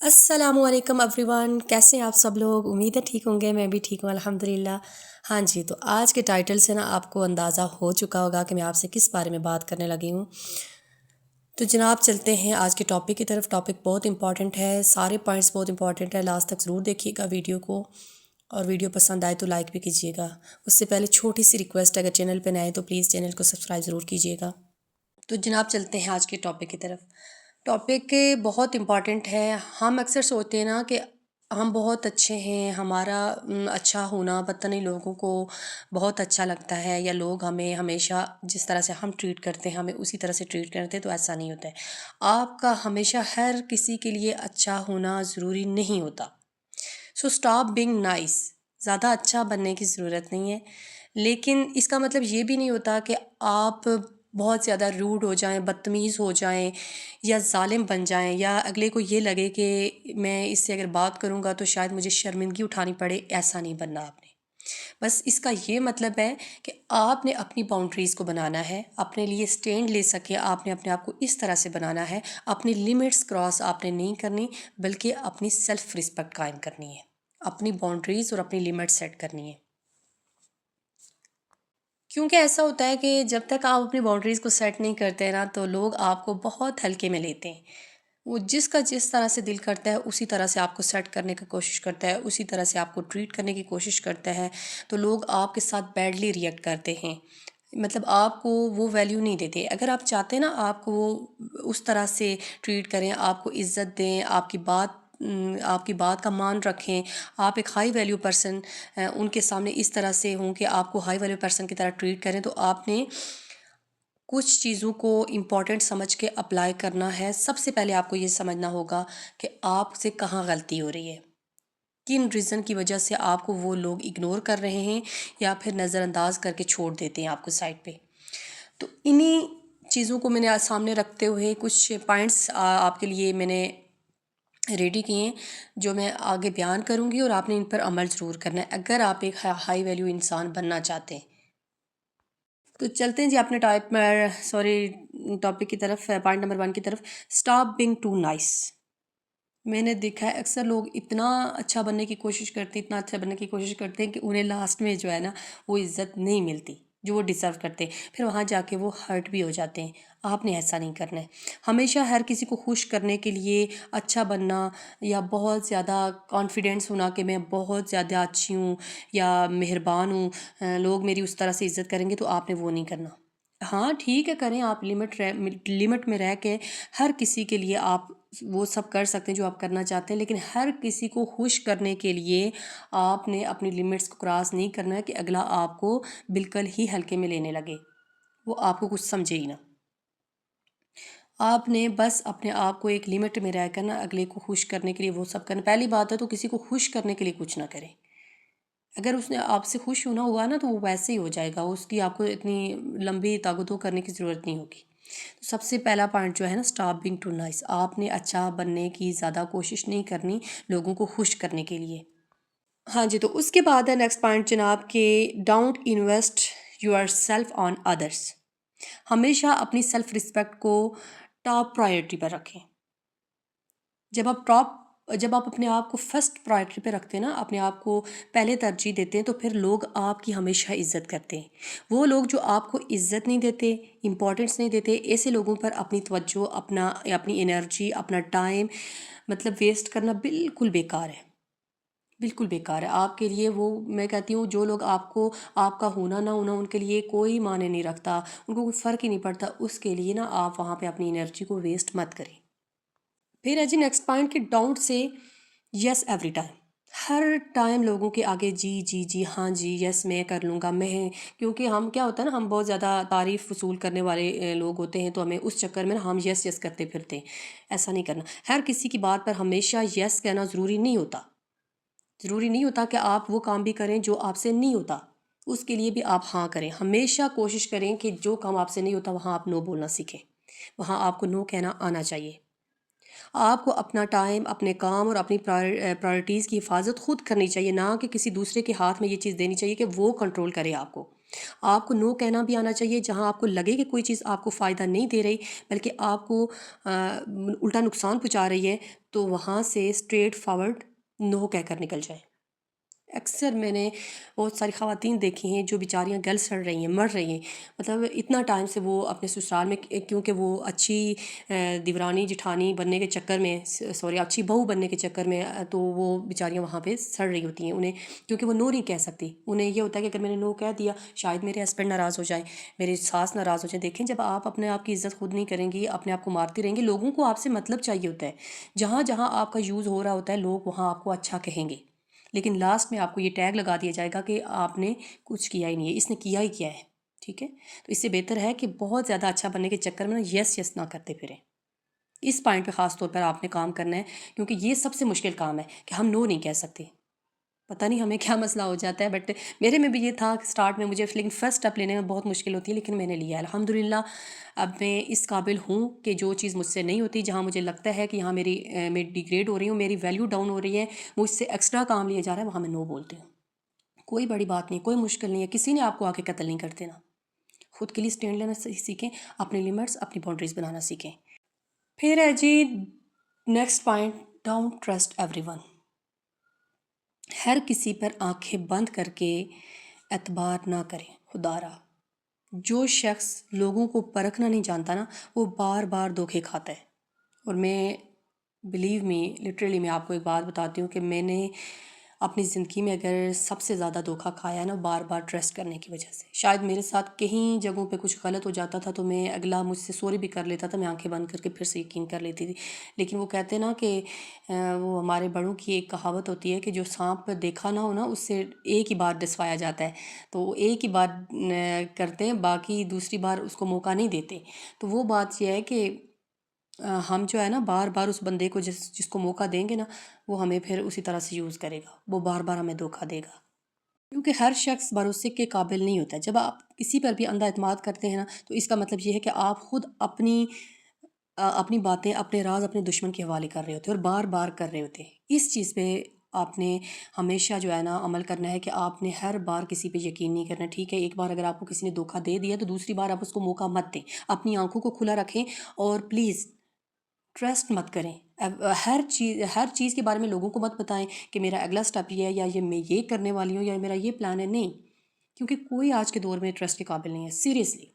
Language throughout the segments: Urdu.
السلام علیکم ایوری ون، کیسے ہیں آپ سب لوگ؟ امید ہے ٹھیک ہوں گے، میں بھی ٹھیک ہوں الحمدللہ۔ ہاں جی، تو آج کے ٹائٹل سے نا آپ کو اندازہ ہو چکا ہوگا کہ میں آپ سے کس بارے میں بات کرنے لگی ہوں۔ تو جناب چلتے ہیں آج کے ٹاپک کی طرف۔ ٹاپک بہت امپورٹنٹ ہے، سارے پوائنٹس بہت امپورٹنٹ ہے، لاسٹ تک ضرور دیکھیے گا ویڈیو کو، اور ویڈیو پسند آئے تو لائک بھی کیجیے گا۔ اس سے پہلے چھوٹی سی ریکویسٹ، اگر چینل پہ نئے تو پلیز چینل کو سبسکرائب ضرور کیجیے گا۔ تو جناب چلتے ہیں آج کے ٹاپک کی طرف۔ ٹاپک بہت امپورٹنٹ ہے۔ ہم اکثر سوچتے ہیں نا کہ ہم بہت اچھے ہیں، ہمارا اچھا ہونا پتہ نہیں لوگوں کو بہت اچھا لگتا ہے، یا لوگ ہمیں ہمیشہ جس طرح سے ہم ٹریٹ کرتے ہیں ہمیں اسی طرح سے ٹریٹ کرتے ہیں، تو ایسا نہیں ہوتا ہے۔ آپ کا ہمیشہ ہر کسی کے لیے اچھا ہونا ضروری نہیں ہوتا۔ سو اسٹاپ بینگ نائس، زیادہ اچھا بننے کی ضرورت نہیں ہے، لیکن اس کا مطلب یہ بھی نہیں ہوتا کہ آپ بہت زیادہ روڈ ہو جائیں، بدتمیز ہو جائیں، یا ظالم بن جائیں، یا اگلے کو یہ لگے کہ میں اس سے اگر بات کروں گا تو شاید مجھے شرمندگی اٹھانی پڑے۔ ایسا نہیں بننا آپ نے۔ بس اس کا یہ مطلب ہے کہ آپ نے اپنی باؤنڈریز کو بنانا ہے، اپنے لیے سٹینڈ لے سکے آپ نے اپنے آپ کو اس طرح سے بنانا ہے، اپنی لیمٹس کراس آپ نے نہیں کرنی، بلکہ اپنی سیلف رسپیکٹ قائم کرنی ہے، اپنی باؤنڈریز اور اپنی لیمٹ سیٹ کرنی ہے۔ کیونکہ ایسا ہوتا ہے کہ جب تک آپ اپنی باؤنڈریز کو سیٹ نہیں کرتے نا تو لوگ آپ کو بہت ہلکے میں لیتے ہیں۔ وہ جس کا جس طرح سے دل کرتا ہے اسی طرح سے آپ کو سیٹ کرنے کی کوشش کرتا ہے، اسی طرح سے آپ کو ٹریٹ کرنے کی کوشش کرتا ہے، تو لوگ آپ کے ساتھ بیڈلی ریئیکٹ کرتے ہیں، مطلب آپ کو وہ ویلیو نہیں دیتے۔ اگر آپ چاہتے ہیں نا آپ کو وہ اس طرح سے ٹریٹ کریں، آپ کو عزت دیں، آپ کی بات کا مان رکھیں، آپ ایک ہائی ویلیو پرسن ان کے سامنے اس طرح سے ہوں کہ آپ کو ہائی ویلیو پرسن کی طرح ٹریٹ کریں، تو آپ نے کچھ چیزوں کو امپورٹنٹ سمجھ کے اپلائی کرنا ہے۔ سب سے پہلے آپ کو یہ سمجھنا ہوگا کہ آپ سے کہاں غلطی ہو رہی ہے، کن ریزن کی وجہ سے آپ کو وہ لوگ اگنور کر رہے ہیں یا پھر نظر انداز کر کے چھوڑ دیتے ہیں آپ کو سائڈ پہ۔ تو انہی چیزوں کو میں نے آج سامنے رکھتے ہوئے کچھ پوائنٹس آپ کے لیے میں نے ریڈی کیے ہیں، جو میں آگے بیان کروں گی، اور آپ نے ان پر عمل ضرور کرنا ہے اگر آپ ایک ہائی ویلیو انسان بننا چاہتے ہیں۔ تو چلتے ہیں جی اپنے ٹاپک کی طرف، پوائنٹ نمبر 1 کی طرف۔ Stop being too nice. میں نے دیکھا ہے اکثر لوگ اتنا اچھا بننے کی کوشش کرتے ہیں، اتنا اچھا بننے کی کوشش کرتے ہیں کہ انہیں لاسٹ میں جو ہے نا وہ عزت نہیں ملتی جو وہ ڈیزرو کرتے ہیں، پھر وہاں جا کے وہ ہرٹ بھی ہو جاتے ہیں۔ آپ نے ایسا نہیں کرنا ہے۔ ہمیشہ ہر کسی کو خوش کرنے کے لیے اچھا بننا، یا بہت زیادہ کانفیڈنس ہونا کہ میں بہت زیادہ اچھی ہوں یا مہربان ہوں، لوگ میری اس طرح سے عزت کریں گے، تو آپ نے وہ نہیں کرنا۔ ہاں ٹھیک ہے، کریں آپ لمٹ میں رہ کے ہر کسی کے لیے آپ وہ سب کر سکتے ہیں جو آپ کرنا چاہتے ہیں، لیکن ہر کسی کو خوش کرنے کے لیے آپ نے اپنی لمٹس کو کراس نہیں کرنا ہے کہ اگلا آپ کو بالکل ہی ہلکے میں لینے لگے، وہ آپ کو کچھ سمجھے ہی نہ۔ آپ نے بس اپنے آپ کو ایک لمٹ میں رہ کر نا اگلے کو خوش کرنے کے لیے وہ سب کرنا۔ پہلی بات ہے تو کسی کو خوش کرنے کے لیے کچھ نہ کریں۔ اگر اس نے آپ سے خوش ہونا ہوا نا تو وہ ویسے ہی ہو جائے گا، اس کی آپ کو اتنی لمبی تاگدو کرنے کی ضرورت نہیں ہوگی۔ تو سب سے پہلا پوائنٹ جو ہے نا، اسٹاپ بینگ ٹو نائس۔ آپ نے اچھا بننے کی زیادہ کوشش نہیں کرنی لوگوں کو خوش کرنے کے لیے۔ ہاں جی، تو اس کے بعد ہے نیکسٹ پوائنٹ جناب کہ ڈونٹ انویسٹ یور سیلف آن ادرس۔ ہمیشہ اپنی سیلف رسپیکٹ کو ٹاپ پرائرٹی پر رکھیں۔ جب آپ اپنے آپ کو فرسٹ پرائرٹی پہ رکھتے ہیں نا، اپنے آپ کو پہلے ترجیح دیتے ہیں، تو پھر لوگ آپ کی ہمیشہ عزت کرتے ہیں۔ وہ لوگ جو آپ کو عزت نہیں دیتے، امپورٹنس نہیں دیتے، ایسے لوگوں پر اپنی توجہ، اپنی انرجی، اپنا ٹائم مطلب ویسٹ کرنا بالکل بیکار ہے، بالکل بیکار ہے آپ کے لیے۔ وہ میں کہتی ہوں جو لوگ آپ کا ہونا نہ ہونا ان کے لیے کوئی معنی نہیں رکھتا، ان کو کوئی فرق ہی نہیں پڑتا، اس کے لیے نا آپ وہاں پہ اپنی انرجی کو ویسٹ مت کریں۔ پھر ہے جی نیکسٹ پوائنٹ کہ don't say yes every time. Hare time لوگوں کے آگے جی جی جی، ہاں جی، یس میں کر لوں گا میں، کیونکہ ہم کیا ہوتا ہے نا، ہم بہت زیادہ تعریف وصول کرنے والے لوگ ہوتے ہیں، تو ہمیں اس چکر میں نا ہم یس یس کرتے پھرتے ہیں۔ ایسا نہیں کرنا۔ ہر کسی کی بات پر ہمیشہ یس کہنا ضروری نہیں ہوتا۔ ضروری نہیں ہوتا کہ آپ وہ کام بھی کریں جو آپ سے نہیں ہوتا، اس کے لیے بھی آپ ہاں کریں۔ ہمیشہ کوشش کریں کہ جو کام آپ سے نہیں ہوتا وہاں آپ نو بولنا سیکھیں، وہاں آپ کو نو کہنا آنا چاہیے۔ آپ کو اپنا ٹائم، اپنے کام اور اپنی پرائرٹیز کی حفاظت خود کرنی چاہیے، نہ کہ کسی دوسرے کے ہاتھ میں یہ چیز دینی چاہیے کہ وہ کنٹرول کرے آپ کو۔ آپ کو نو کہنا بھی آنا چاہیے، جہاں آپ کو لگے کہ کوئی چیز آپ کو فائدہ نہیں دے رہی بلکہ آپ کو الٹا نقصان پہنچا رہی ہے، تو وہاں سے اسٹریٹ فارورڈ نو کہہ کر نکل جائیں۔ اکثر میں نے بہت ساری خواتین دیکھی ہیں جو بیچاریاں گل سڑ رہی ہیں، مر رہی ہیں، مطلب اتنا ٹائم سے وہ اپنے سسرال میں، کیونکہ وہ اچھی دیورانی جٹھانی بننے کے چکر میں، سوری اچھی بہو بننے کے چکر میں، تو وہ بیچاریاں وہاں پہ سڑ رہی ہوتی ہیں، انہیں کیونکہ وہ نو نہیں کہہ سکتی، انہیں یہ ہوتا ہے کہ اگر میں نے نو کہہ دیا شاید میرے ہسبینڈ ناراض ہو جائیں، میری ساس ناراض ہو جائیں۔ دیکھیں جب آپ اپنے آپ کی عزت خود نہیں کریں گی، اپنے آپ کو مارتی رہیں گی، لوگوں کو آپ سے مطلب چاہیے ہوتا ہے، جہاں جہاں آپ کا یوز ہو رہا ہوتا ہے لوگ وہاں آپ کو اچھا کہیں گے، لیکن لاسٹ میں آپ کو یہ ٹیگ لگا دیا جائے گا کہ آپ نے کچھ کیا ہی نہیں ہے، اس نے کیا ہی کیا ہے، ٹھیک ہے؟ تو اس سے بہتر ہے کہ بہت زیادہ اچھا بننے کے چکر میں یس یس نہ کرتے پھریں۔ اس پوائنٹ پہ خاص طور پر آپ نے کام کرنا ہے، کیونکہ یہ سب سے مشکل کام ہے کہ ہم نو نہیں کہہ سکتے۔ پتہ نہیں ہمیں کیا مسئلہ ہو جاتا ہے، بٹ میرے میں بھی یہ تھا کہ اسٹارٹ میں مجھے، لیکن فرسٹ اسٹیپ لینے میں بہت مشکل ہوتی ہے، لیکن میں نے لیا ہے الحمدللہ۔ اب میں اس قابل ہوں کہ جو چیز مجھ سے نہیں ہوتی، جہاں مجھے لگتا ہے کہ یہاں میں ڈیگریڈ ہو رہی ہوں، میری ویلیو ڈاؤن ہو رہی ہے، مجھ سے ایکسٹرا کام لیا جا رہا ہے، وہاں میں نو بولتی ہوں۔ کوئی بڑی بات نہیں، کوئی مشکل نہیں ہے، کسی نے آپ کو آ کے قتل نہیں کر دینا۔ خود کے لیے اسٹینڈ لینا سیکھیں، اپنی لمٹس، اپنی باؤنڈریز بنانا سیکھیں۔ پھر ہے جی next point, don't trust everyone. ہر کسی پر آنکھیں بند کر کے اعتبار نہ کریں، خدا را۔ جو شخص لوگوں کو پرکھنا نہیں جانتا نا، وہ بار بار دھوکے کھاتا ہے۔ اور میں بلیو می، لٹرلی میں آپ کو ایک بات بتاتی ہوں کہ میں نے اپنی زندگی میں اگر سب سے زیادہ دھوکا کھایا ہے نا، بار بار ٹرسٹ کرنے کی وجہ سے۔ شاید میرے ساتھ کہیں جگہوں پہ کچھ غلط ہو جاتا تھا تو میں، اگلا مجھ سے سوری بھی کر لیتا تھا، میں آنکھیں بند کر کے پھر سے یقین کر لیتی تھی، لیکن وہ کہتے ہیں نا کہ وہ ہمارے بڑوں کی ایک کہاوت ہوتی ہے کہ جو سانپ دیکھا نہ ہو نا، اس سے ایک ہی بار ڈسوایا جاتا ہے، تو وہ ایک ہی بار کرتے ہیں، باقی دوسری بار اس کو موقع نہیں دیتے۔ تو وہ بات یہ ہے کہ ہم جو ہے نا بار بار اس بندے کو جس کو موقع دیں گے نا، وہ ہمیں پھر اسی طرح سے یوز کرے گا، وہ بار بار ہمیں دھوکہ دے گا، کیونکہ ہر شخص بھروسے کے قابل نہیں ہوتا ہے۔ جب آپ کسی پر بھی اندھا اعتماد کرتے ہیں نا، تو اس کا مطلب یہ ہے کہ آپ خود اپنی باتیں، اپنے راز اپنے دشمن کے حوالے کر رہے ہوتے ہیں، اور بار بار کر رہے ہوتے ہیں۔ اس چیز پہ آپ نے ہمیشہ جو ہے نا عمل کرنا ہے کہ آپ نے ہر بار کسی پہ یقین نہیں کرنا، ٹھیک ہے؟ ایک بار اگر آپ کو کسی نے دھوکہ دے دیا تو دوسری بار آپ اس کو موقع مت دیں، اپنی آنکھوں کو کھلا رکھیں، اور پلیز ٹرسٹ مت کریں۔ ہر چیز کے بارے میں لوگوں کو مت بتائیں کہ میرا اگلا سٹیپ یہ ہے، یا یہ میں یہ کرنے والی ہوں، یا میرا یہ پلان ہے، نہیں، کیونکہ کوئی آج کے دور میں ٹرسٹ کے قابل نہیں ہے، سیریسلی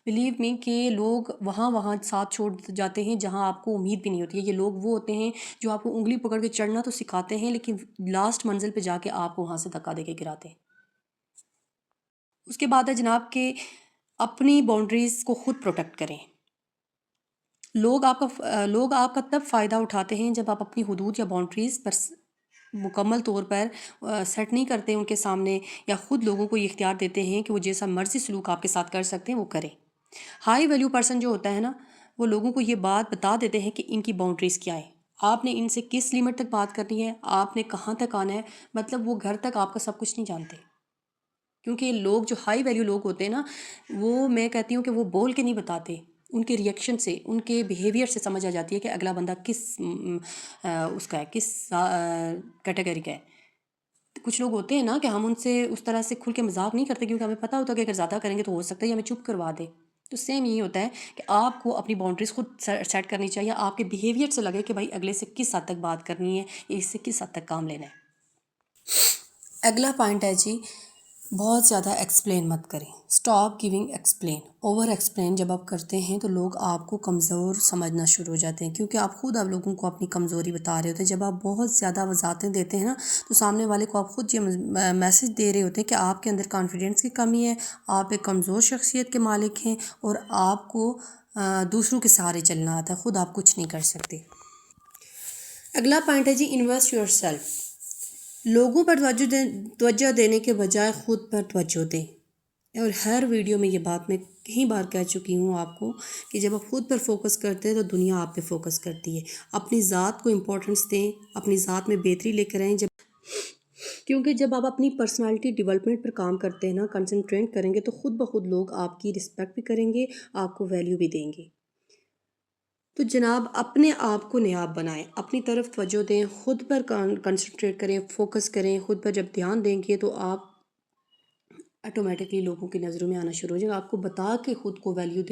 بلیو می، کہ لوگ وہاں ساتھ چھوڑ جاتے ہیں جہاں آپ کو امید بھی نہیں ہوتی ہے۔ یہ لوگ وہ ہوتے ہیں جو آپ کو انگلی پکڑ کے چڑھنا تو سکھاتے ہیں، لیکن لاسٹ منزل پہ جا کے آپ کو وہاں سے دھکا دے کے گراتے ہیں۔ اس کے بعد ہے جناب کہ اپنی باؤنڈریز کو خود پروٹیکٹ کریں۔ لوگ آپ کا تب فائدہ اٹھاتے ہیں جب آپ اپنی حدود یا باؤنڈریز پر مکمل طور پر سیٹ نہیں کرتے ان کے سامنے، یا خود لوگوں کو یہ اختیار دیتے ہیں کہ وہ جیسا مرضی سلوک آپ کے ساتھ کر سکتے ہیں وہ کریں۔ ہائی ویلیو پرسن جو ہوتا ہے نا، وہ لوگوں کو یہ بات بتا دیتے ہیں کہ ان کی باؤنڈریز کیا ہے، آپ نے ان سے کس لیمٹ تک بات کرنی ہے، آپ نے کہاں تک آنا ہے، مطلب وہ گھر تک آپ کا سب کچھ نہیں جانتے۔ کیونکہ لوگ جو ہائی ویلیو لوگ ہوتے ہیں نا، وہ میں کہتی ہوں کہ وہ بول کے نہیں بتاتے، ان کے ریئیکشن سے، ان کے بیہیویئر سے سمجھ آ جاتی ہے کہ اگلا بندہ کس اس کا ہے، کس کیٹیگری کا ہے۔ کچھ لوگ ہوتے ہیں نا کہ ہم ان سے اس طرح سے کھل کے مذاق نہیں کرتے، کیونکہ ہمیں پتہ ہوتا ہے کہ اگر زیادہ کریں گے تو ہو سکتا ہے یہ ہمیں چپ کروا دے۔ تو سیم یہی ہوتا ہے کہ آپ کو اپنی باؤنڈریز خود سیٹ کرنی چاہیے، آپ کے بیہیویئر سے لگے کہ بھائی اگلے سے کس حد تک بات کرنی ہے، یا اس سے کس حد تک کام لینا ہے۔ اگلا پوائنٹ ہے جی، بہت زیادہ ایکسپلین مت کریں، stop giving explain. Over explain جب آپ کرتے ہیں تو لوگ آپ کو کمزور سمجھنا شروع ہو جاتے ہیں، کیونکہ آپ خود آپ لوگوں کو اپنی کمزوری بتا رہے ہوتے ہیں۔ جب آپ بہت زیادہ وضاحتیں دیتے ہیں نا، تو سامنے والے کو آپ خود یہ میسج دے رہے ہوتے ہیں کہ آپ کے اندر کانفیڈنس کی کمی ہے، آپ ایک کمزور شخصیت کے مالک ہیں، اور آپ کو دوسروں کے سہارے چلنا آتا ہے، خود آپ کچھ نہیں کر سکتے۔ اگلا پوائنٹ ہے جی، انویسٹ یور سیلف۔ لوگوں پر توجہ دینے کے بجائے خود پر توجہ دیں۔ اور ہر ویڈیو میں یہ بات میں کئی بار کہہ چکی ہوں آپ کو کہ جب آپ خود پر فوکس کرتے ہیں تو دنیا آپ پہ فوکس کرتی ہے۔ اپنی ذات کو امپورٹنس دیں، اپنی ذات میں بہتری لے کر آئیں، کیونکہ جب آپ اپنی پرسنالٹی ڈیولپمنٹ پر کام کرتے ہیں نا، کنسنٹریٹ کریں گے، تو خود بخود لوگ آپ کی رسپیکٹ بھی کریں گے، آپ کو ویلیو بھی دیں گے۔ تو جناب اپنے آپ کو نیاب بنائیں، اپنی طرف توجہ دیں، خود پر کنسنٹریٹ کریں، فوکس کریں۔ خود پر جب دھیان دیں گے تو آپ آٹومیٹکلی لوگوں کی نظروں میں آنا شروع ہو جائے گا. آپ کو بتا کے خود کو ویلیو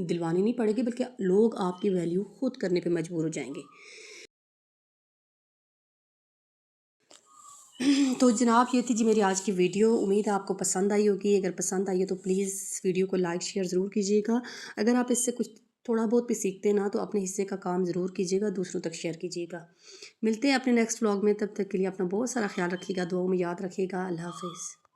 دلوانی نہیں پڑے گی، بلکہ لوگ آپ کی ویلیو خود کرنے پہ مجبور ہو جائیں گے. تو جناب یہ تھی جی میری آج کی ویڈیو. امید ہے آپ کو پسند آئی ہوگی. اگر پسند آئی ہے تو پلیز ویڈیو کو لائک شیئر ضرور کیجیے گا. اگر آپ اس سے کچھ تھوڑا بہت بھی سیکھتے نا تو اپنے حصے کا کام ضرور کیجیے گا، دوسروں تک شیئر کیجیے گا. ملتے ہیں اپنے نیکسٹ ولاگ میں، تب تک کے لیے اپنا بہت سارا خیال رکھیے گا، دعاؤں میں یاد رکھیے گا. اللہ حافظ.